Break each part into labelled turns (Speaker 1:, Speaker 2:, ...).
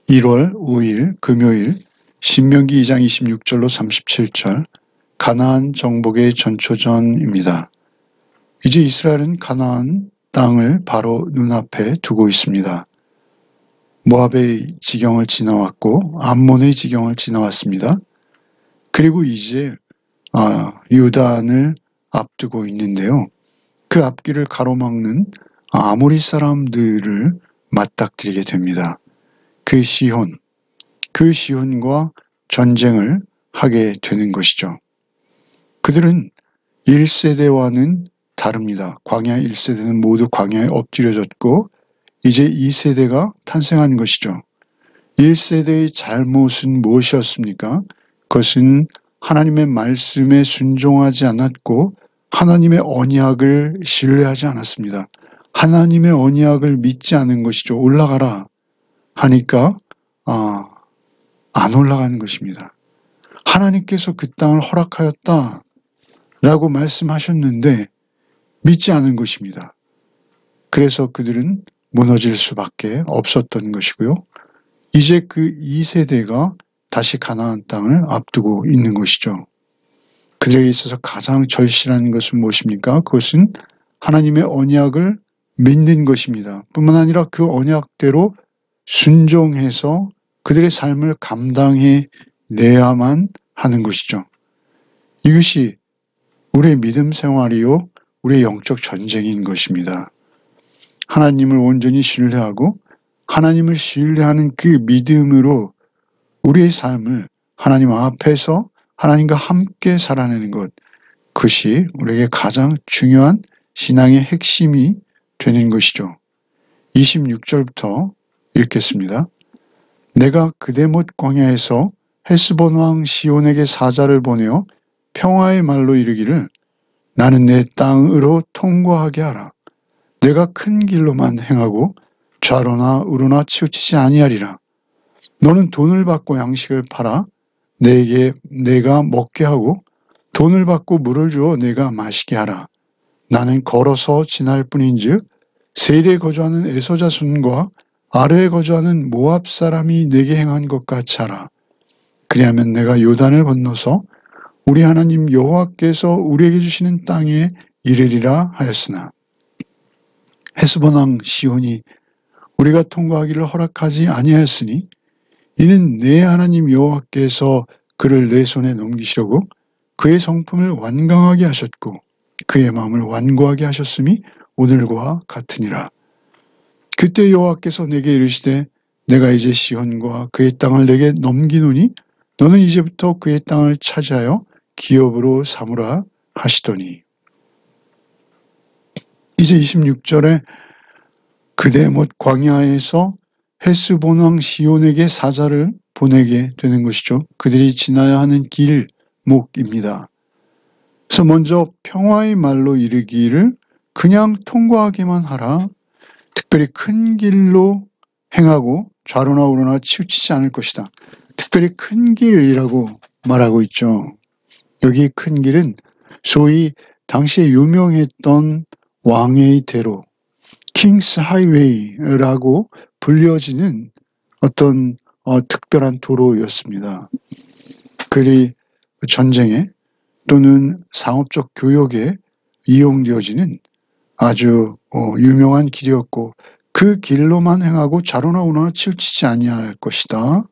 Speaker 1: 1월 5일 금요일 신명기 2장 26절로 37절 가나안 정복의 전초전입니다. 이제 이스라엘은 가나안 땅을 바로 눈앞에 두고 있습니다. 모압의 지경을 지나왔고 암몬의 지경을 지나왔습니다. 그리고 이제 요단을 앞두고 있는데요. 그 앞길을 가로막는 아모리 사람들을 맞닥뜨리게 됩니다. 그 시혼과 전쟁을 하게 되는 것이죠. 그들은 1세대와는 다릅니다. 광야 1세대는 모두 광야에 엎드려졌고 이제 2세대가 탄생한 것이죠. 1세대의 잘못은 무엇이었습니까? 그것은 하나님의 말씀에 순종하지 않았고 하나님의 언약을 신뢰하지 않았습니다. 하나님의 언약을 믿지 않은 것이죠. 올라가라 하니까 안 올라가는 것입니다. 하나님께서 그 땅을 허락하였다 라고 말씀하셨는데 믿지 않은 것입니다. 그래서 그들은 무너질 수밖에 없었던 것이고요. 이제 그 2세대가 다시 가나안 땅을 앞두고 있는 것이죠. 그들에게 있어서 가장 절실한 것은 무엇입니까? 그것은 하나님의 언약을 믿는 것입니다. 뿐만 아니라 그 언약대로 순종해서 그들의 삶을 감당해 내야만 하는 것이죠. 이것이 우리의 믿음 생활이요, 우리의 영적 전쟁인 것입니다. 하나님을 온전히 신뢰하고 하나님을 신뢰하는 그 믿음으로 우리의 삶을 하나님 앞에서 하나님과 함께 살아내는 것, 그것이 우리에게 가장 중요한 신앙의 핵심이 되는 것이죠. 26절부터 읽겠습니다. 내가 그대못 광야에서 헤스본 왕 시온에게 사자를 보내어 평화의 말로 이르기를 나는 내 땅으로 통과하게 하라. 내가 큰 길로만 행하고 좌로나 우로나 치우치지 아니하리라. 너는 돈을 받고 양식을 팔아 내가 먹게 하고 돈을 받고 물을 주어 내가 마시게 하라. 나는 걸어서 지날 뿐인즉 세일에 거주하는 에서 자손과 아래에 거주하는 모압 사람이 내게 행한 것 같이 하라. 그리하면 내가 요단을 건너서 우리 하나님 여호와께서 우리에게 주시는 땅에 이르리라 하였으나 헤스본 왕 시온이 우리가 통과하기를 허락하지 아니하였으니 이는 내 하나님 여호와께서 그를 내 손에 넘기시려고 그의 성품을 완강하게 하셨고 그의 마음을 완고하게 하셨음이 오늘과 같으니라. 그때 여호와께서 내게 이르시되 내가 이제 시온과 그의 땅을 내게 넘기노니 너는 이제부터 그의 땅을 차지하여 기업으로 삼으라 하시더니 이제 26절에 그대못 광야에서 헤스본 왕 시온에게 사자를 보내게 되는 것이죠. 그들이 지나야 하는 길목입니다. 그래서 먼저 평화의 말로 이르기를 그냥 통과하기만 하라. 특별히 큰 길로 행하고 좌로나 우로나 치우치지 않을 것이다. 특별히 큰 길이라고 말하고 있죠. 여기 큰 길은 소위 당시에 유명했던 왕의 대로 킹스 하이웨이라고 불려지는 어떤 특별한 도로였습니다. 그리 전쟁에 또는 상업적 교역에 이용되어지는 아주 유명한 길이었고 그 길로만 행하고 좌로나 우로나 치우치지 아니할 것이다.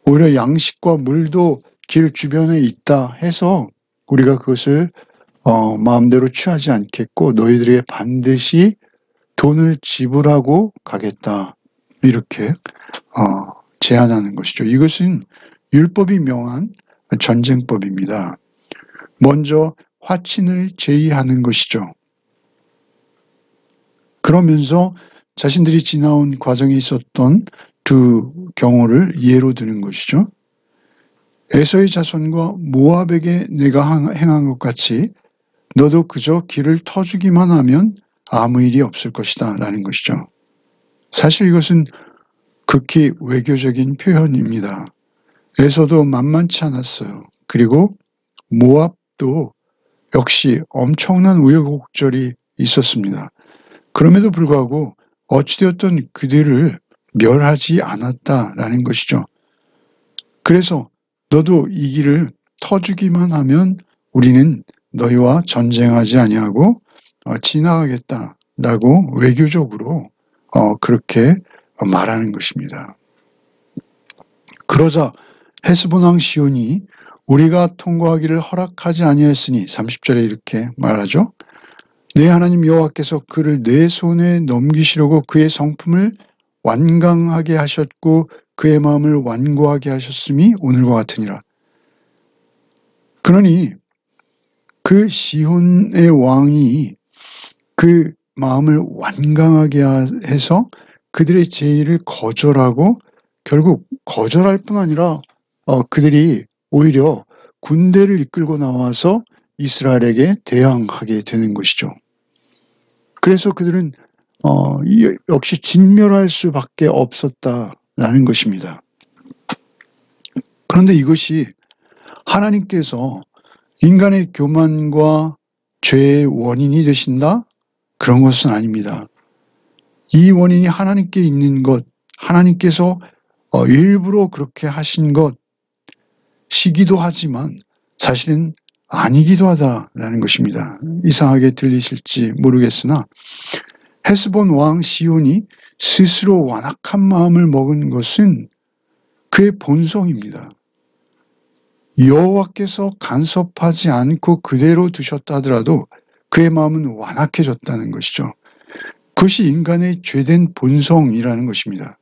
Speaker 1: 오히려 양식과 물도 길 주변에 있다 해서 우리가 그것을 마음대로 취하지 않겠고 너희들에게 반드시 돈을 지불하고 가겠다. 이렇게 제안하는 것이죠. 이것은 율법이 명한 전쟁법입니다. 먼저 화친을 제의하는 것이죠. 그러면서 자신들이 지나온 과정에 있었던 두 경우를 예로 드는 것이죠. 에서의 자손과 모압에게 내가 행한 것 같이 너도 그저 길을 터주기만 하면 아무 일이 없을 것이다 라는 것이죠. 사실 이것은 극히 외교적인 표현입니다. 에서도 만만치 않았어요. 그리고 모압도 역시 엄청난 우여곡절이 있었습니다. 그럼에도 불구하고 어찌되었든 그들을 멸하지 않았다라는 것이죠. 그래서 너도 이 길을 터주기만 하면 우리는 너희와 전쟁하지 아니하고 지나가겠다라고 외교적으로 그렇게 말하는 것입니다. 그러자 헤스본 왕 시온이 우리가 통과하기를 허락하지 아니하였으니 30절에 이렇게 말하죠. 내 하나님 여호와께서 그를 내 손에 넘기시려고 그의 성품을 완강하게 하셨고 그의 마음을 완고하게 하셨음이 오늘과 같으니라. 그러니 그 시혼의 왕이 그 마음을 완강하게 해서 그들의 제의를 거절하고 결국 거절할 뿐 아니라 그들이 오히려 군대를 이끌고 나와서 이스라엘에게 대항하게 되는 것이죠. 그래서 그들은 역시 진멸할 수밖에 없었다라는 것입니다. 그런데 이것이 하나님께서 인간의 교만과 죄의 원인이 되신다? 그런 것은 아닙니다. 이 원인이 하나님께 있는 것, 하나님께서 일부러 그렇게 하신 것이기도 하지만 사실은 아니기도 하다라는 것입니다. 이상하게 들리실지 모르겠으나 헤스본 왕 시온이 스스로 완악한 마음을 먹은 것은 그의 본성입니다. 여호와께서 간섭하지 않고 그대로 두셨다 하더라도 그의 마음은 완악해졌다는 것이죠. 그것이 인간의 죄된 본성이라는 것입니다.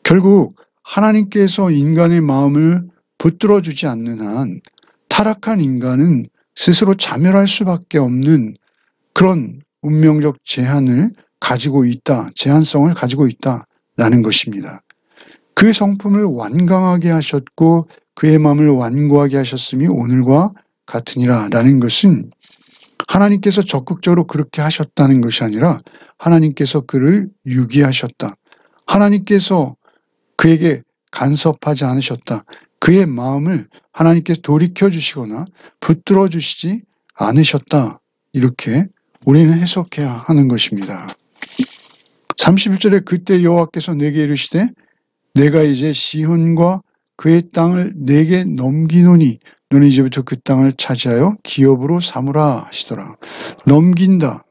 Speaker 1: 결국 하나님께서 인간의 마음을 붙들어주지 않는 한 타락한 인간은 스스로 자멸할 수밖에 없는 그런 운명적 제한을 가지고 있다, 제한성을 가지고 있다라는 것입니다. 그 성품을 완강하게 하셨고 그의 마음을 완고하게 하셨음이 오늘과 같으니라 라는 것은 하나님께서 적극적으로 그렇게 하셨다는 것이 아니라 하나님께서 그를 유기하셨다. 하나님께서 그에게 간섭하지 않으셨다. 그의 마음을 하나님께서 돌이켜 주시거나 붙들어 주시지 않으셨다. 이렇게 우리는 해석해야 하는 것입니다. 31절에 그때 여호와께서 내게 이르시되 내가 이제 시혼과 그의 땅을 내게 넘기노니 너는 이제부터 그 땅을 차지하여 기업으로 삼으라 하시더라. 넘긴다.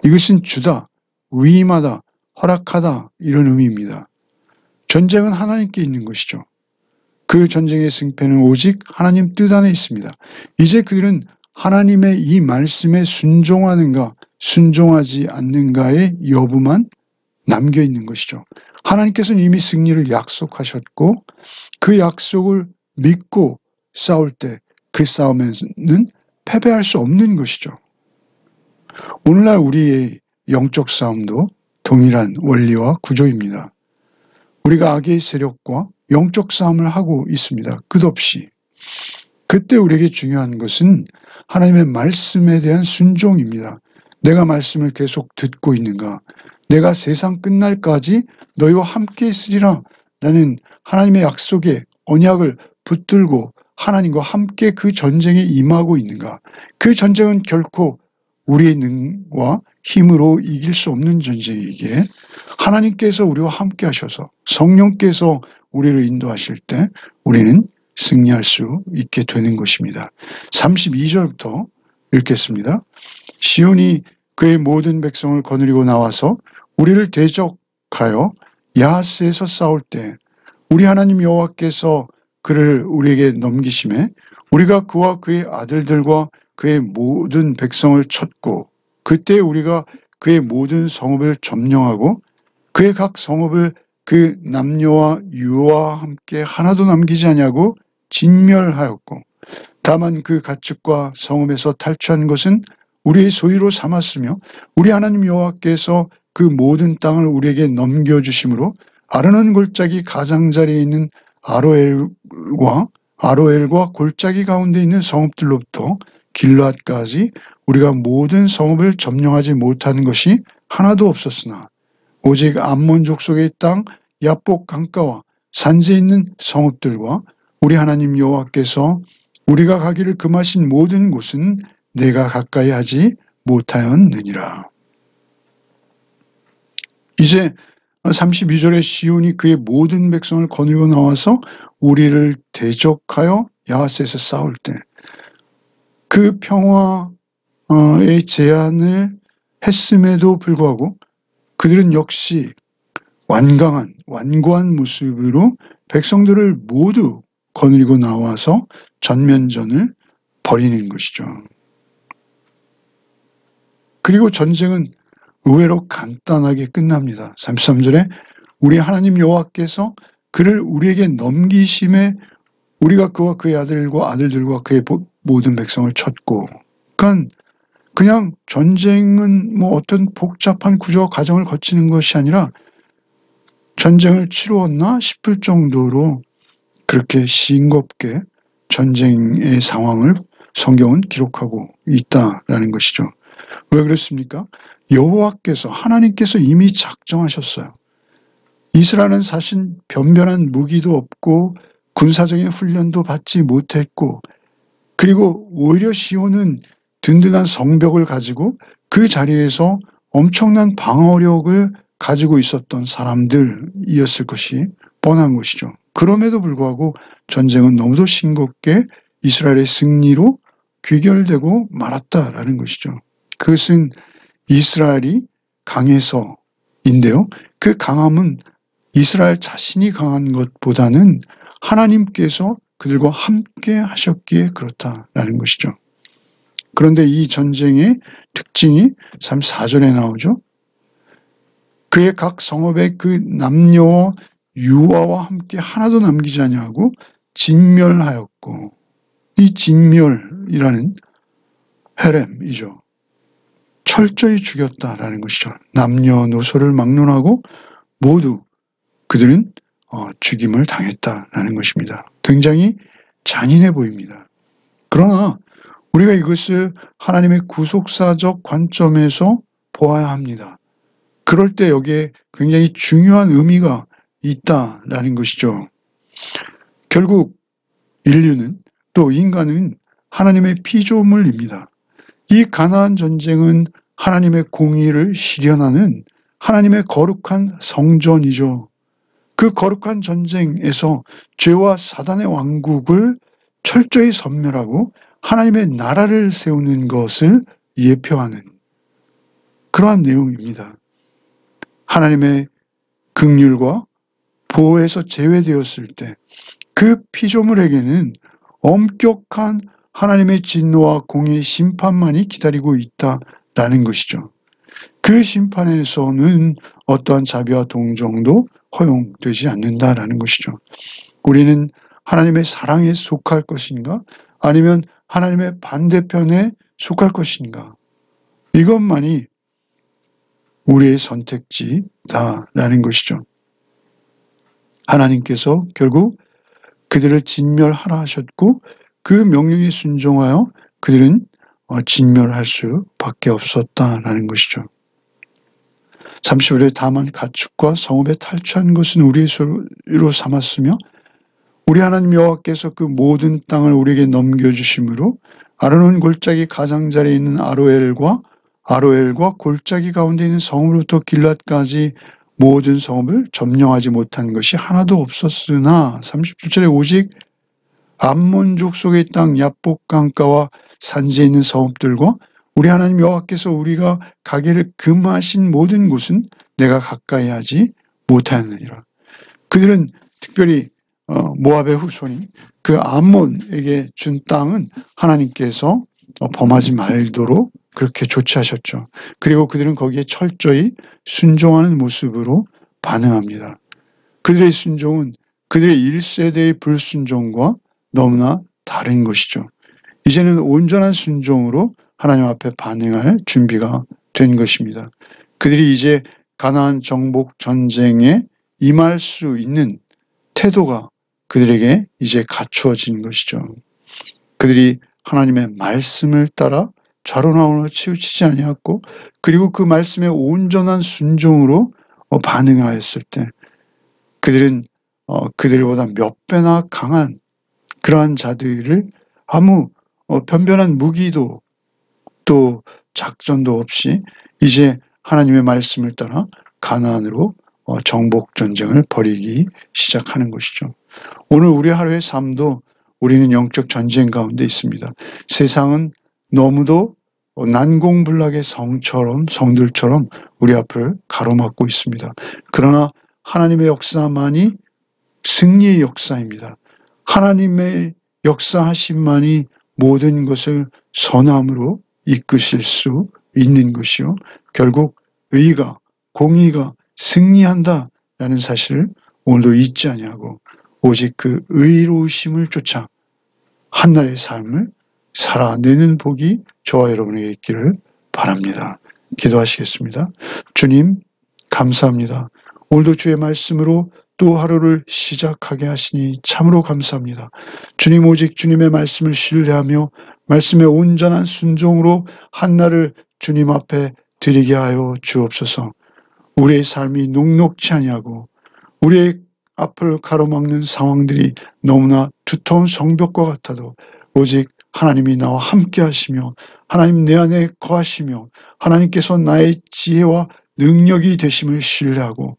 Speaker 1: 이것은 주다, 위임하다, 허락하다 이런 의미입니다. 전쟁은 하나님께 있는 것이죠. 그 전쟁의 승패는 오직 하나님 뜻 안에 있습니다. 이제 그들은 하나님의 이 말씀에 순종하는가 순종하지 않는가의 여부만 남겨 있는 것이죠. 하나님께서는 이미 승리를 약속하셨고 그 약속을 믿고 싸울 때 그 싸움에는 패배할 수 없는 것이죠. 오늘날 우리의 영적 싸움도 동일한 원리와 구조입니다. 우리가 악의 세력과 영적 싸움을 하고 있습니다. 끝없이. 그때 우리에게 중요한 것은 하나님의 말씀에 대한 순종입니다. 내가 말씀을 계속 듣고 있는가? 내가 세상 끝날까지 너희와 함께 있으리라. 나는 하나님의 약속에 언약을 붙들고 하나님과 함께 그 전쟁에 임하고 있는가? 그 전쟁은 결코 우리의 능과 힘으로 이길 수 없는 전쟁이기에 하나님께서 우리와 함께 하셔서 성령께서 우리를 인도하실 때 우리는 승리할 수 있게 되는 것입니다. 32절부터 읽겠습니다. 시온이 그의 모든 백성을 거느리고 나와서 우리를 대적하여 야하스에서 싸울 때 우리 하나님 여호와께서 그를 우리에게 넘기심에 우리가 그와 그의 아들들과 그의 모든 백성을 쳤고 그때 우리가 그의 모든 성읍을 점령하고 그의 각 성읍을 그 남녀와 유아와 함께 하나도 남기지 아니하고 진멸하였고 다만 그 가축과 성읍에서 탈취한 것은 우리의 소유로 삼았으며 우리 하나님 여호와께서 그 모든 땅을 우리에게 넘겨주심으로 아르논 골짜기 가장자리에 있는 아로엘과 골짜기 가운데 있는 성읍들로부터 길앗까지 우리가 모든 성읍을 점령하지 못한 것이 하나도 없었으나 오직 암몬 족속의 땅 야복 강가와 산지에 있는 성읍들과 우리 하나님 여호와께서 우리가 가기를 금하신 모든 곳은 내가 가까이 하지 못하였느니라. 이제 32절에 시온이 그의 모든 백성을 거느리고 나와서 우리를 대적하여 야하스에서 싸울 때 그 평화의 제안을 했음에도 불구하고 그들은 역시 완고한 모습으로 백성들을 모두 거느리고 나와서 전면전을 벌이는 것이죠. 그리고 전쟁은 의외로 간단하게 끝납니다. 33절에 우리 하나님 여호와께서 그를 우리에게 넘기심에 우리가 그와 그의 아들과 아들들과 그의 모든 백성을 쳤고, 그러니까 그냥 전쟁은 뭐 어떤 복잡한 구조와 과정을 거치는 것이 아니라 전쟁을 치루었나 싶을 정도로 그렇게 싱겁게 전쟁의 상황을 성경은 기록하고 있다라는 것이죠. 왜 그렇습니까? 여호와께서 하나님께서 이미 작정하셨어요. 이스라엘은 사실 변변한 무기도 없고 군사적인 훈련도 받지 못했고, 그리고 오히려 시온은 든든한 성벽을 가지고 그 자리에서 엄청난 방어력을 가지고 있었던 사람들이었을 것이 뻔한 것이죠. 그럼에도 불구하고 전쟁은 너무도 싱겁게 이스라엘의 승리로 귀결되고 말았다라는 것이죠. 그것은 이스라엘이 강해서인데요. 그 강함은 이스라엘 자신이 강한 것보다는 하나님께서 그들과 함께 하셨기에 그렇다라는 것이죠. 그런데 이 전쟁의 특징이 34절에 나오죠. 그의 각 성읍에 그 남녀와 유아와 함께 하나도 남기지 아니하고 진멸하였고, 이 진멸이라는 헤렘이죠. 철저히 죽였다라는 것이죠. 남녀노소를 막론하고 모두 그들은 죽임을 당했다라는 것입니다. 굉장히 잔인해 보입니다. 그러나 우리가 이것을 하나님의 구속사적 관점에서 보아야 합니다. 그럴 때 여기에 굉장히 중요한 의미가 있다라는 것이죠. 결국 인류는 또 인간은 하나님의 피조물입니다. 이 가나안 전쟁은 하나님의 공의를 실현하는 하나님의 거룩한 성전이죠. 그 거룩한 전쟁에서 죄와 사단의 왕국을 철저히 섬멸하고 하나님의 나라를 세우는 것을 예표하는 그러한 내용입니다. 하나님의 긍휼과 보호에서 제외되었을 때 그 피조물에게는 엄격한 하나님의 진노와 공의 심판만이 기다리고 있다라는 것이죠. 그 심판에서는 어떠한 자비와 동정도 허용되지 않는다라는 것이죠. 우리는 하나님의 사랑에 속할 것인가? 아니면 하나님의 반대편에 속할 것인가? 이것만이 우리의 선택지다라는 것이죠. 하나님께서 결국 그들을 진멸하라 하셨고 그 명령에 순종하여 그들은 진멸할 수밖에 없었다라는 것이죠. 30절에 다만 가축과 성읍에 탈취한 것은 우리의 소유로 삼았으며 우리 하나님 여호와께서 그 모든 땅을 우리에게 넘겨주심으로 아르논 골짜기 가장자리에 있는 아로엘과 골짜기 가운데 있는 성읍으로부터 길랏까지 모든 성읍을 점령하지 못한 것이 하나도 없었으나 37절에 오직 암몬 족속의 땅 야복 강가와 산지에 있는 성읍들과 우리 하나님 여호와께서 우리가 가기를 금하신 모든 곳은 내가 가까이 하지 못하였느니라. 그들은 특별히 모압의 후손이 그 암몬에게 준 땅은 하나님께서 범하지 말도록 그렇게 조치하셨죠. 그리고 그들은 거기에 철저히 순종하는 모습으로 반응합니다. 그들의 순종은 그들의 1세대의 불순종과 너무나 다른 것이죠. 이제는 온전한 순종으로 하나님 앞에 반응할 준비가 된 것입니다. 그들이 이제 가나안 정복 전쟁에 임할 수 있는 태도가 그들에게 이제 갖추어진 것이죠. 그들이 하나님의 말씀을 따라 좌로나우로 치우치지 아니하고 그리고 그 말씀의 온전한 순종으로 반응하였을 때 그들은 그들보다 몇 배나 강한 그러한 자들을 아무 변변한 무기도 또 작전도 없이 이제 하나님의 말씀을 따라 가나안으로 정복 전쟁을 벌이기 시작하는 것이죠. 오늘 우리 하루의 삶도 우리는 영적 전쟁 가운데 있습니다. 세상은 너무도 난공불락의 성들처럼 우리 앞을 가로막고 있습니다. 그러나 하나님의 역사만이 승리의 역사입니다. 하나님의 역사하심만이 모든 것을 선함으로 이끄실 수 있는 것이요. 결국 의가, 공의가 승리한다라는 사실을 오늘도 잊지 아니하고 오직 그 의로우심을 쫓아 한날의 삶을 살아내는 복이 저와 여러분에게 있기를 바랍니다. 기도하시겠습니다. 주님, 감사합니다. 오늘도 주의 말씀으로 또 하루를 시작하게 하시니 참으로 감사합니다. 주님, 오직 주님의 말씀을 신뢰하며 말씀의 온전한 순종으로 한날을 주님 앞에 드리게 하여 주옵소서. 우리의 삶이 녹록지 아니하고 우리의 앞을 가로막는 상황들이 너무나 두터운 성벽과 같아도 오직 하나님이 나와 함께 하시며 하나님 내 안에 거하시며 하나님께서 나의 지혜와 능력이 되심을 신뢰하고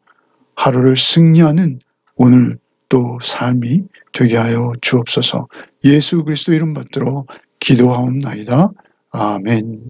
Speaker 1: 하루를 승리하는 오늘 또 삶이 되게 하여 주옵소서. 예수 그리스도 이름 받들어 기도하옵나이다. 아멘.